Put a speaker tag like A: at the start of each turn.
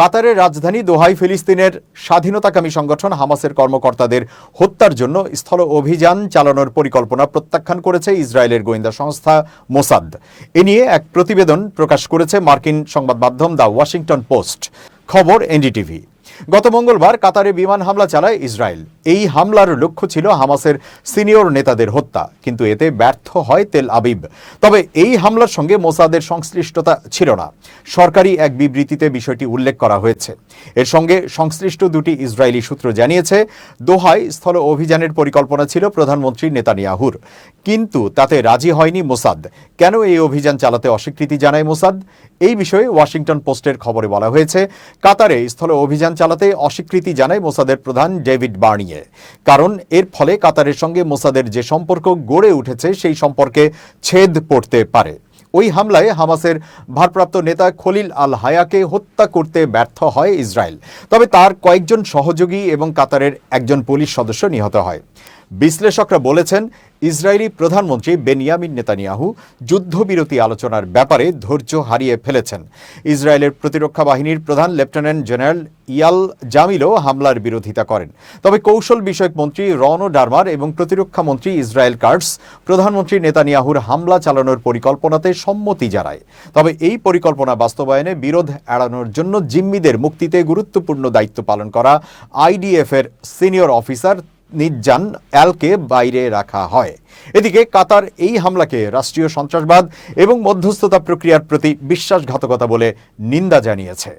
A: কাতারের রাজধানী দোহায় ফিলিস্তিনের স্বাধীনতাকামী সংগঠন হামাসের কর্মকর্তাদের হত্যার জন্য স্থল অভিযান চালানোর পরিকল্পনা প্রত্যাখ্যান করেছে ইসরায়েলের গোয়েন্দা সংস্থা মোসাদ। এ নিয়ে এক প্রতিবেদন প্রকাশ করেছে মার্কিন সংবাদ মাধ্যম দ্য ওয়াশিংটন পোস্ট। খবর এনডিটিভি। গত মঙ্গলবার কাতারে বিমান হামলা চালায় ইসরায়েল। এই হামলার লক্ষ্য ছিল হামাসের সিনিয়র নেতাদের হত্যা, কিন্তু এতে ব্যর্থ হয় তেল আবিব। তবে এই হামলার সঙ্গে মোসাদের সংশ্লিষ্টতা ছিল না। সরকারি এক বিবৃতিতে বিষয়টি উল্লেখ করা হয়েছে। এর সঙ্গে সংশ্লিষ্ট দুটি ইসরায়েলি সূত্র জানিয়েছে, দোহায় স্থল অভিযানের পরিকল্পনা ছিল প্রধানমন্ত্রী নেতানিয়াহুর, কিন্তু তাতে রাজি হয়নি মোসাদ। কেন এই অভিযান চালাতে অস্বীকৃতি জানায় মোসাদ? এই বিষয়ে ওয়াশিংটন পোস্টের খবরে বলা হয়েছে, কাতারে স্থল অভিযান চালাতে অস্বীকৃতি জানায় মোসাদের প্রধান ডেভিড বার্নিয়ে। কারণ এর ফলে কাতারের সঙ্গে মোসাদের যে সম্পর্ক গড়ে উঠেছে সেই সম্পর্কে ছেদ পড়তে পারে। ওই হামলায় হামাসের ভারপ্রাপ্ত নেতা খলিল আল হায়াকে হত্যা করতে ব্যর্থ হয় ইসরায়েল। তবে তার কয়েকজন সহযোগী এবং কাতারের একজন পুলিশ সদস্য নিহত হয়। বিশ্লেষকরা বলেছেন, ইসরায়েলি প্রধানমন্ত্রী বেনিয়ামিন নেতানিয়াহু যুদ্ধবিরতি আলোচনার ব্যাপারে ধৈর্য হারিয়ে ফেলেছেন। ইসরায়েলের প্রতিরক্ষা বাহিনীর প্রধান লেফটেন্যান্ট জেনারেল ইয়াল জামিলও হামলার বিরোধিতা করেন। তবে কৌশল বিষয়ক মন্ত্রী রন ডারমার এবং প্রতিরক্ষা মন্ত্রী ইসরায়েল কার্টস প্রধানমন্ত্রী নেতানিয়াহুর হামলা চালানোর পরিকল্পনাতে সম্মতি জানায়। তবে এই পরিকল্পনা বাস্তবায়নে বিরোধ এড়ানোর জন্য জিম্মিদের মুক্তিতে গুরুত্বপূর্ণ দায়িত্ব পালন করা আইডিএফের সিনিয়র অফিসার নিজ্জান অ্যালকে বাইরে রাখা হয়। এদিকে কাতার এই হামলাকে রাষ্ট্রীয় সন্ত্রাসবাদ এবং মধ্যস্থতা প্রক্রিয়ার প্রতি বিশ্বাসঘাতকতা বলে নিন্দা জানিয়েছে।